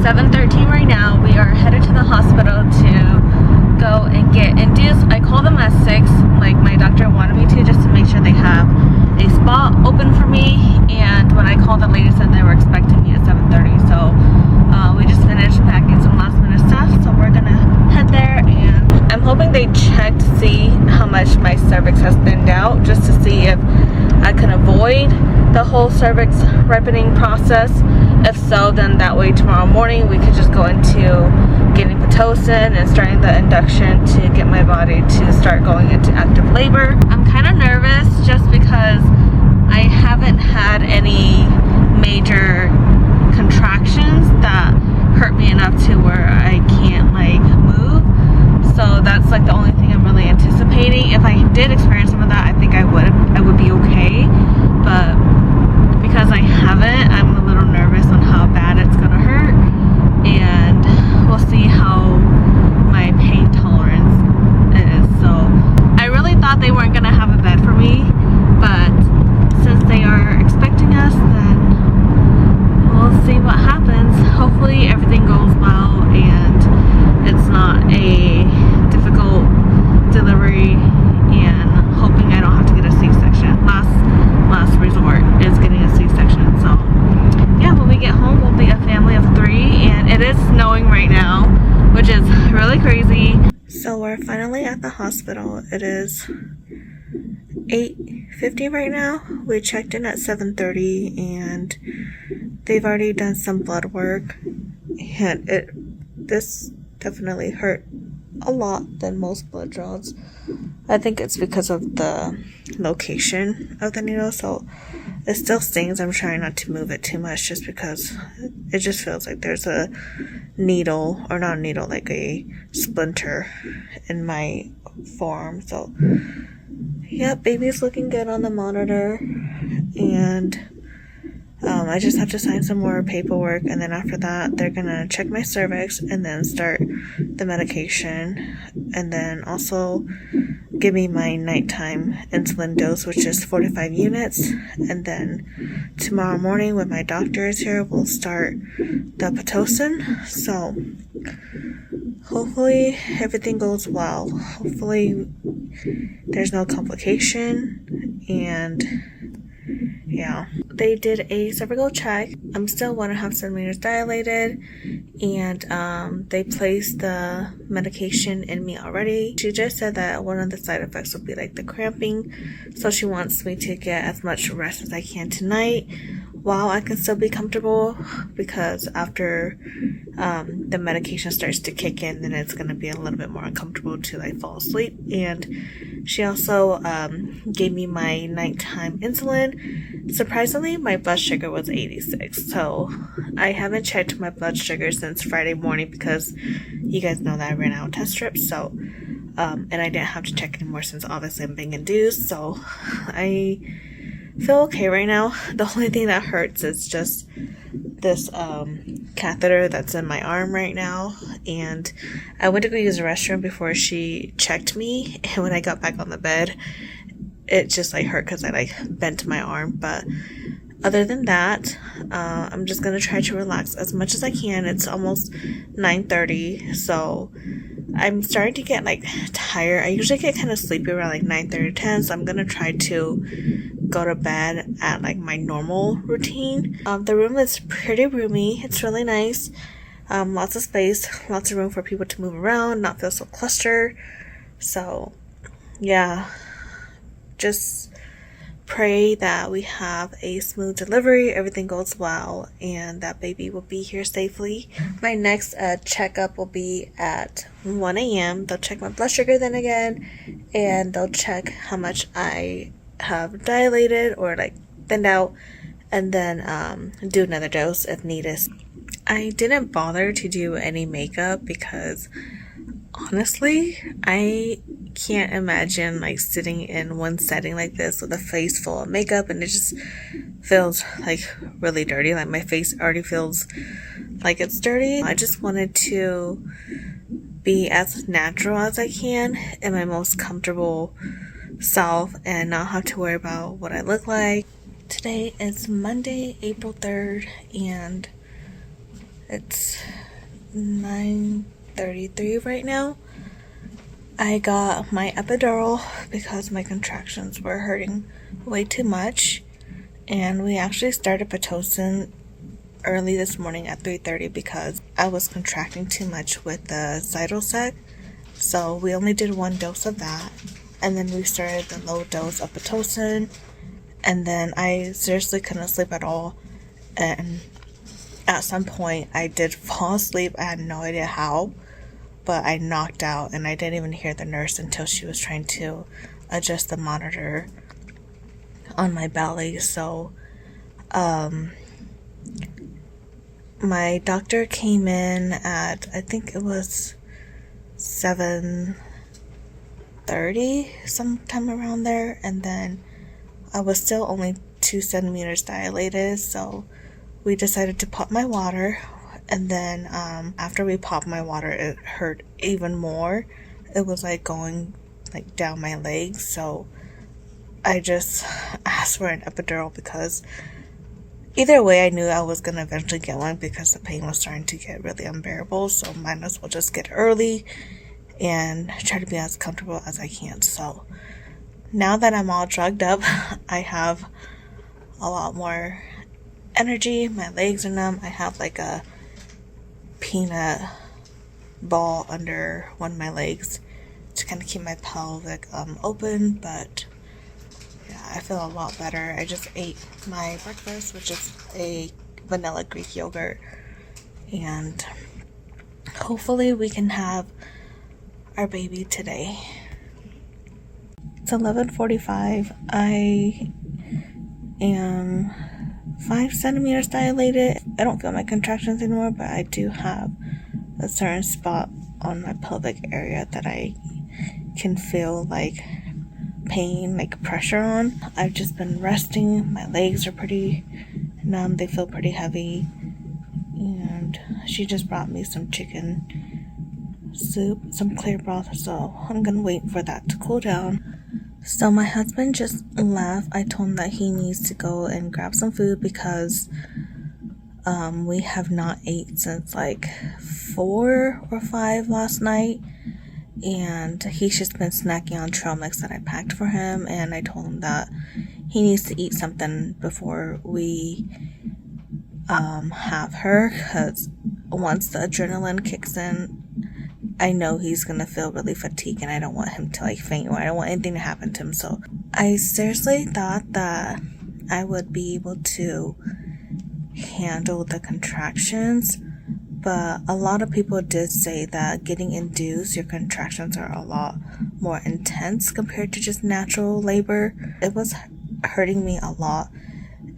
7:13 right now. We are headed to the hospital to go and get induced. I called them at 6, like my doctor wanted me to, just to make sure they have a spot open for me. And when I called, the lady said they were expecting me at 7:30. So we just finished packing some last minute stuff, so we're gonna head there. And I'm hoping they check to see how much my cervix has thinned out, just to see if I can avoid the whole cervix ripening process. If so, then that way tomorrow morning we could just go into getting Pitocin and starting the induction to get my body to start going into active labor. I'm kind of nervous just because I haven't had any major contractions that hurt me enough to where I can't like move. So that's like the only thing I'm really anticipating. If I did experience some of that, I think I would be okay. But because I haven't, I'm a little nervous on how bad it's gonna hurt, and we'll see how my pain tolerance is. So I really thought they weren't gonna have a bed for me, but since they are expecting us, then we'll see what happens. Hopefully everything goes well and it's not a difficult delivery, and hoping I don't have to get a C-section. Last resort is getting a C-section. So yeah, when we get home we'll be a family of 3, and it is snowing right now, which is really crazy. So we're finally at the hospital. It is 8:50 right now. We checked in at 7:30 and they've already done some blood work, and this definitely hurt a lot than most blood draws. I think it's because of the location of the needle, so it still stings. I'm trying not to move it too much just because it just feels like there's a needle, or not a needle, like a splinter in my forearm. So yeah, baby's looking good on the monitor, and I just have to sign some more paperwork, and then after that they're gonna check my cervix and then start the medication, and then also give me my nighttime insulin dose, which is 45 units. And then tomorrow morning when my doctor is here, we'll start the Pitocin. So hopefully everything goes well. Hopefully there's no complication, and yeah. They did a cervical check. I'm still 1.5 centimeters dilated, and they placed the medication in me already. She just said that one of the side effects will be like the cramping, so she wants me to get as much rest as I can tonight while I can still be comfortable, because after the medication starts to kick in, then it's going to be a little bit more uncomfortable to like fall asleep. And she also gave me my nighttime insulin. Surprisingly, my blood sugar was 86, so I haven't checked my blood sugar since Friday morning, because you guys know that I ran out of test strips. So and I didn't have to check anymore since obviously I'm being induced. So I feel okay right now. The only thing that hurts is just this catheter that's in my arm right now, and I went to go use the restroom before she checked me, and when I got back on the bed it just like hurt because I like bent my arm. But other than that, I'm just gonna try to relax as much as I can. It's almost 9:30, so I'm starting to get like tired. I usually get kind of sleepy around like 9:30 10, so I'm gonna try to go to bed at like my normal routine. The room is pretty roomy. It's really nice. Lots of space, lots of room for people to move around, not feel so clustered. So yeah, just pray that we have a smooth delivery, everything goes well, and that baby will be here safely. My next checkup will be at 1 a.m. They'll check my blood sugar then again, and they'll check how much I have dilated or like thinned out, and then do another dose if needed. I didn't bother to do any makeup because honestly I can't imagine like sitting in one setting like this with a face full of makeup, and it just feels like really dirty. Like my face already feels like it's dirty. I just wanted to be as natural as I can in my most comfortable self and not have to worry about what I look like. Today is Monday, April 3rd, and It's 9:33 right now. I got my epidural because my contractions were hurting way too much. And we actually started Pitocin early this morning at 3:30 because I was contracting too much with the Cytosec. So we only did one dose of that. And then we started the low dose of Pitocin. And then I seriously couldn't sleep at all. And at some point I did fall asleep. I had no idea how. But I knocked out and I didn't even hear the nurse until she was trying to adjust the monitor on my belly. So my doctor came in at, I think it was 7:30, sometime around there, and then I was still only 2 centimeters dilated, so we decided to pop my water. And then after we popped my water, it hurt even more. It was like going like down my legs, so I just asked for an epidural because either way I knew I was going to eventually get one because the pain was starting to get really unbearable, so might as well just get early and try to be as comfortable as I can. So now that I'm all drugged up, I have a lot more energy. My legs are numb. I have like a peanut ball under one of my legs to kind of keep my pelvic open, but yeah, I feel a lot better. I just ate my breakfast, which is a vanilla Greek yogurt, and hopefully we can have our baby today. It's 11:45. I am 5 centimeters dilated. I don't feel my contractions anymore, but I do have a certain spot on my pelvic area that I can feel like pain, like pressure on. I've just been resting. My legs are pretty numb. They feel pretty heavy. And she just brought me some chicken soup, some clear broth, so I'm gonna wait for that to cool down. So my husband just left. I told him that he needs to go and grab some food because we have not ate since like 4 or 5 last night, and he's just been snacking on trail mix that I packed for him, and I told him that he needs to eat something before we have her, because once the adrenaline kicks in, I know he's gonna feel really fatigued, and I don't want him to like faint, or I don't want anything to happen to him. So I seriously thought that I would be able to handle the contractions, but a lot of people did say that getting induced, your contractions are a lot more intense compared to just natural labor. It was hurting me a lot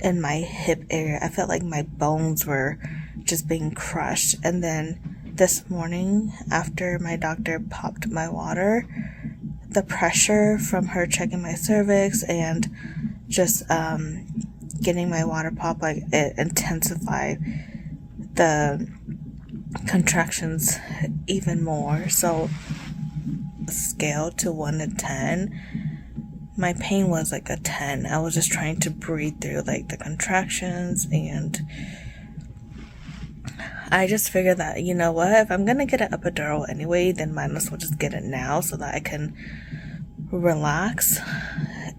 in my hip area. I felt like my bones were just being crushed. And then this morning, after my doctor popped my water, the pressure from her checking my cervix and just getting my water popped, like, it intensified the contractions even more. So scale to 1 to 10, my pain was like a 10. I was just trying to breathe through like the contractions, and I just figured that, you know what, if I'm gonna get an epidural anyway, then might as well just get it now so that I can relax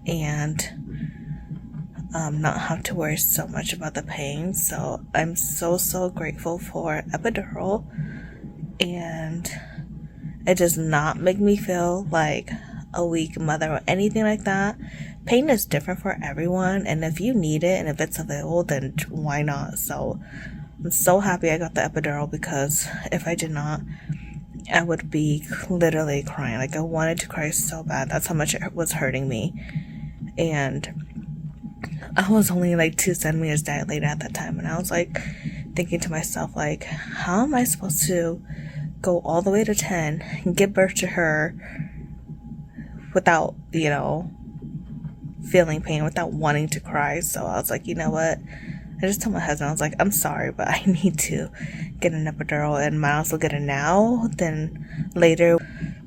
and not have to worry so much about the pain. So I'm so grateful for epidural, and it does not make me feel like a weak mother or anything like that. Pain is different for everyone, and if you need it and if it's available, then why not? So I'm so happy I got the epidural, because if I did not, I would be literally crying. Like, I wanted to cry so bad. That's how much it was hurting me. And I was only like 2 centimeters dilated at that time, and I was like thinking to myself, like, how am I supposed to go all the way to 10 and give birth to her without, you know, feeling pain, without wanting to cry? So I was like, you know what, I just told my husband, I was like, I'm sorry, but I need to get an epidural, and might as well get it now than later.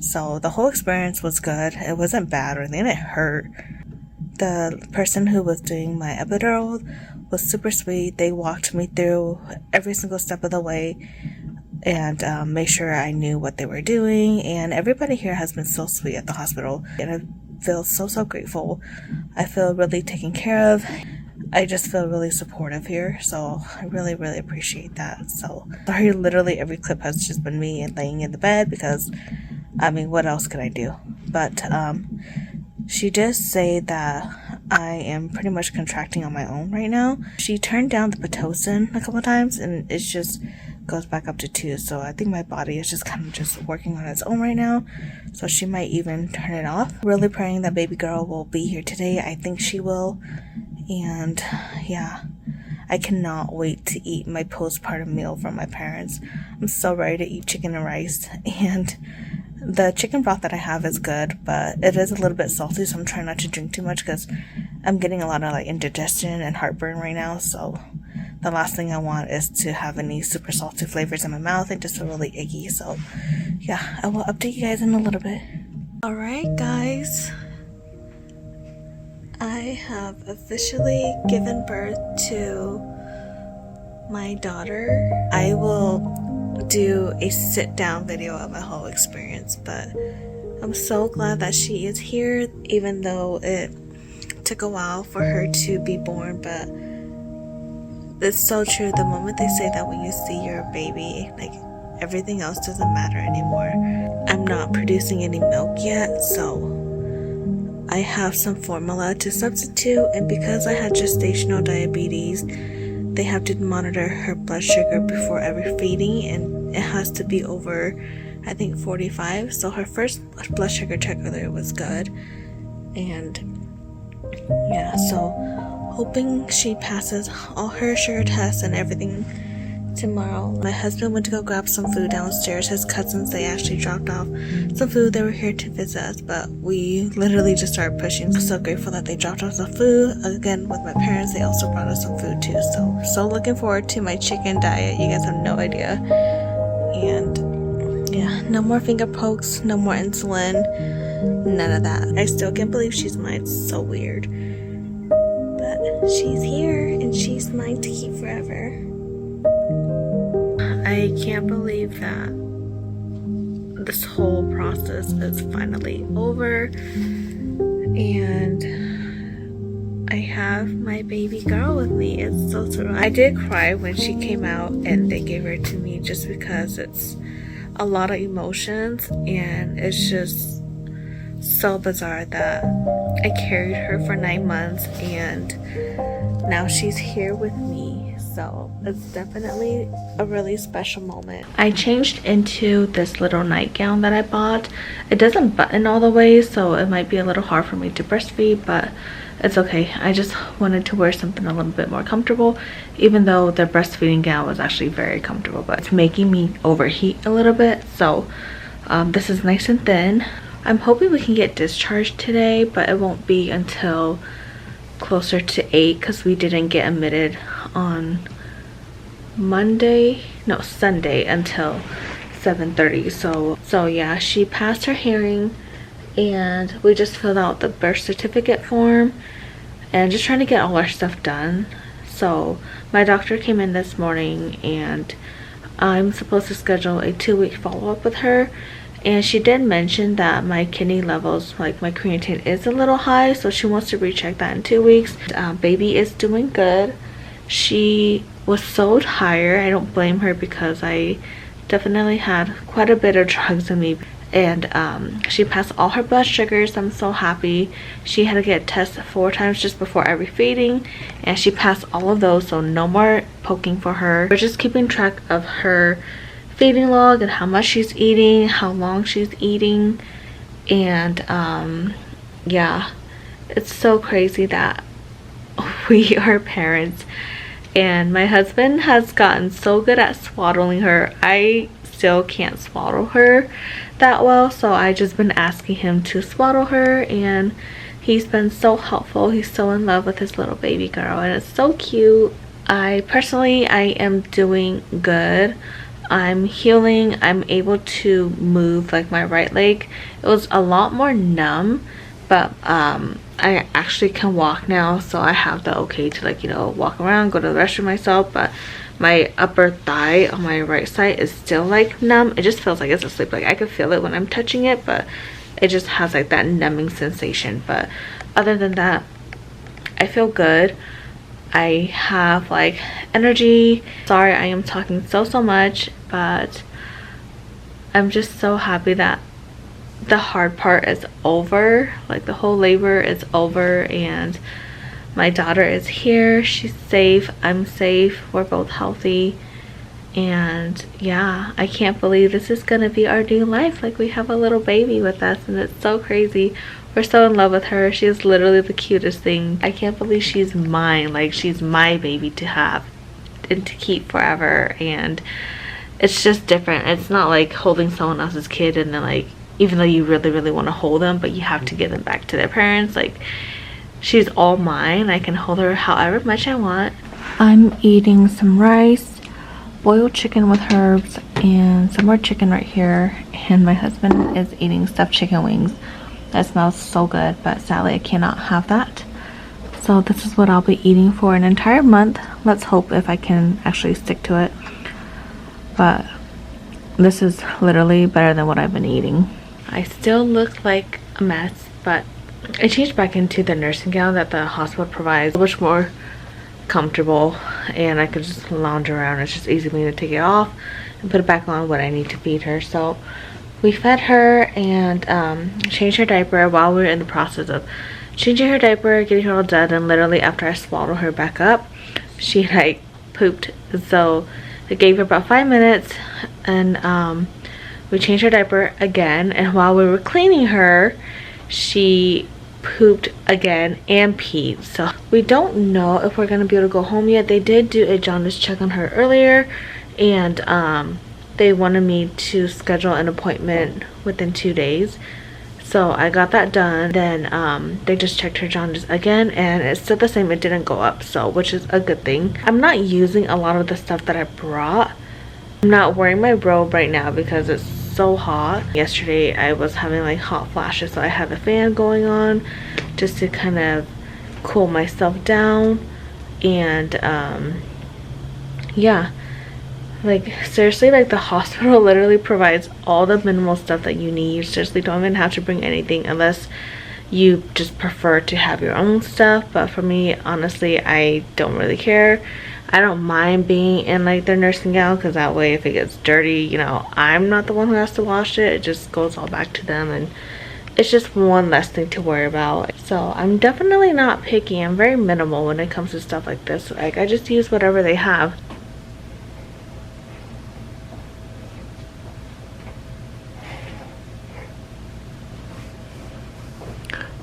So the whole experience was good. It wasn't bad or anything. It hurt. The person who was doing my epidural was super sweet. They walked me through every single step of the way and made sure I knew what they were doing. And everybody here has been so sweet at the hospital. And I feel so grateful. I feel really taken care of. I just feel really supportive here. So I really appreciate that. So sorry, literally every clip has just been me laying in the bed because, I mean, what else could I do? But she did say that I am pretty much contracting on my own right now. She turned down the Pitocin a couple of times and it just goes back up to 2. So I think my body is just kind of just working on its own right now. So she might even turn it off. Really praying that baby girl will be here today. I think she will. And yeah, I cannot wait to eat my postpartum meal from my parents. I'm so ready to eat chicken and rice. And the chicken broth that I have is good, but it is a little bit salty, so I'm trying not to drink too much because I'm getting a lot of like indigestion and heartburn right now. So the last thing I want is to have any super salty flavors in my mouth and just feel really icky. So yeah, I will update you guys in a little bit. Alright guys, I have officially given birth to my daughter. I will do a sit down video of my whole experience, but I'm so glad that she is here, even though it took a while for her to be born. But it's so true, the moment they say that when you see your baby, like everything else doesn't matter anymore. I'm not producing any milk yet, so I have some formula to substitute, and because I had gestational diabetes, they have to monitor her blood sugar before every feeding, and it has to be over, I think, 45. So her first blood sugar check earlier was good. And yeah, so hoping she passes all her sugar tests and everything tomorrow. My husband went to go grab some food downstairs. His cousins, they actually dropped off some food. They were here to visit us, but we literally just started pushing. I'm so grateful that they dropped off some food. Again, with my parents, they also brought us some food too. So looking forward to my chicken diet. You guys have no idea. And yeah, no more finger pokes, no more insulin, none of that. I still can't believe she's mine. It's so weird, but she's here and she's mine to keep forever. I can't believe that this whole process is finally over and I have my baby girl with me. It's so surreal. I did cry when she came out and they gave her to me, just because it's a lot of emotions and it's just so bizarre that I carried her for 9 months and now she's here with me. So it's definitely a really special moment. I changed into this little nightgown that I bought. It doesn't button all the way, so it might be a little hard for me to breastfeed, but it's okay. I just wanted to wear something a little bit more comfortable, even though the breastfeeding gown was actually very comfortable, but it's making me overheat a little bit. So this is nice and thin. I'm hoping we can get discharged today, but it won't be until closer to 8 because we didn't get admitted on Sunday until 7:30. So yeah, she passed her hearing and we just filled out the birth certificate form and just trying to get all our stuff done. So my doctor came in this morning and I'm supposed to schedule a 2-week follow-up with her, and she did mention that my kidney levels, like my creatinine, is a little high, so she wants to recheck that in 2 weeks. Baby is doing good. She was so tired. I don't blame her because I definitely had quite a bit of drugs in me, and she passed all her blood sugars. I'm so happy. She had to get tested 4 times just before every feeding, and she passed all of those, so no more poking for her. We're just keeping track of her feeding log and how much she's eating, how long she's eating, and yeah, it's so crazy that we are parents. And my husband has gotten so good at swaddling her. I still can't swaddle her that well, so I just been asking him to swaddle her, and he's been so helpful. He's so in love with his little baby girl and it's so cute. I am doing good. I'm healing. I'm able to move like my right leg. It was a lot more numb but I actually can walk now, so I have the okay to, like, you know, walk around, go to the restroom myself. But my upper thigh on my right side is still like numb. It just feels like it's asleep. Like I could feel it when I'm touching it, but it just has like that numbing sensation. But other than that, I feel good. I have like energy. Sorry I am talking so much, but I'm just so happy that the hard part is over. Like the whole labor is over and my daughter is here. She's safe, I'm safe, we're both healthy. And yeah, I can't believe this is gonna be our new life. Like we have a little baby with us and it's so crazy. We're so in love with her. She is literally the cutest thing. I can't believe she's mine. Like she's my baby to have and to keep forever. And it's just different. It's not like holding someone else's kid and then, like, even though you really want to hold them, but you have to give them back to their parents. Like she's all mine. I can hold her however much I want. I'm eating some rice, boiled chicken with herbs, and some more chicken right here. And my husband is eating stuffed chicken wings. That smells so good, but sadly I cannot have that. So this is what I'll be eating for an entire month. Let's hope if I can actually stick to it. But this is literally better than what I've been eating. I still look like a mess, but I changed back into the nursing gown that the hospital provides. Much more comfortable, and I could just lounge around. It's just easy for me to take it off and put it back on when I need to feed her. So we fed her and changed her diaper while we were in the process of changing her diaper, getting her all done, and literally after I swaddled her back up, she like pooped. So it gave her about 5 minutes, and we changed her diaper again, and while we were cleaning her, she pooped again and peed. So we don't know if we're gonna be able to go home yet. They did do a jaundice check on her earlier, and they wanted me to schedule an appointment within 2 days. So I got that done. Then they just checked her jaundice again, and it's still the same. It didn't go up, so which is a good thing. I'm not using a lot of the stuff that I brought. I'm not wearing my robe right now because it's so hot. Yesterday I was having like hot flashes, so I had the fan going on just to kind of cool myself down. And yeah, like seriously, like the hospital literally provides all the minimal stuff that you need. You seriously don't even have to bring anything unless you just prefer to have your own stuff. But for me, honestly, I don't really care. I don't mind being in like their nursing gown, because that way if it gets dirty, you know, I'm not the one who has to wash it. It just goes all back to them, and it's just one less thing to worry about. So I'm definitely not picky. I'm very minimal when it comes to stuff like this. Like I just use whatever they have.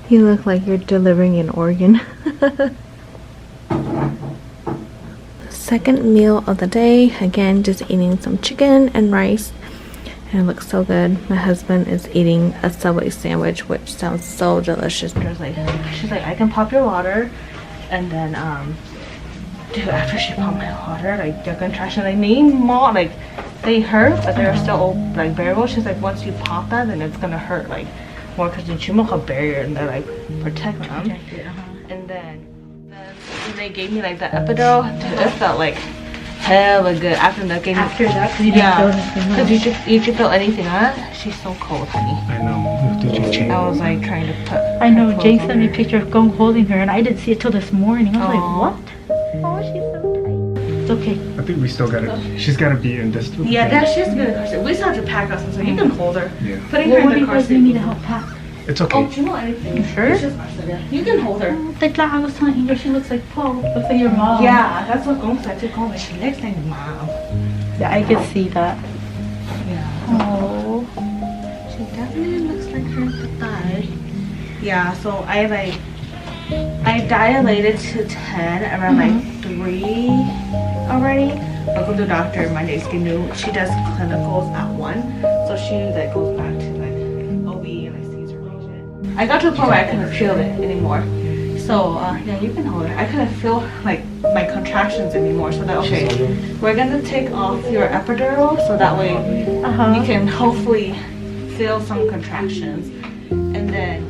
You look like you're delivering an organ. Second meal of the day. Again, just eating some chicken and rice. And it looks so good. My husband is eating a Subway sandwich, which sounds so delicious. She's like, I can pop your water. And then, dude, after she popped my water, like, your contraction, like, like, they hurt, but they're still, like, bearable. She's like, once you pop that, then it's gonna hurt, like, more, because the chemo have barrier and they're like protect them. And then when they gave me like the epidural, dude, it felt like hella good. After that, because you didn't feel anything. Because you feel anything, huh? She's so cold, honey. I know. Did you change? I was like trying to put. I know. Jay sent me a picture of Gong holding her, and I didn't see it till this morning. I was like, what? Oh, she's so tight. It's okay. I think we still gotta. She's gotta be in this. Yeah, that she's good. We still have to pack us, so you can hold her. Yeah. Putting her in the car seat. You need to help pack. It's okay. Oh, you know anything? You sure? You can hold her. I was telling you, she looks like Paul. Looks like your mom. Yeah, that's what Gong said. She called me. She looks like mom. Yeah, I can see that. Yeah. Oh. She definitely looks like her thigh. Yeah, so I dilated to 10 around like 3 already. I'll go to the doctor. My name's Gnu. She does clinicals at 1, so she like goes back to like OB and I sees her patient. I got to the point where I couldn't feel it anymore. So yeah, you can hold her. I couldn't feel like my contractions anymore. So that okay, we're gonna take off your epidural so that way you can hopefully feel some contractions, and then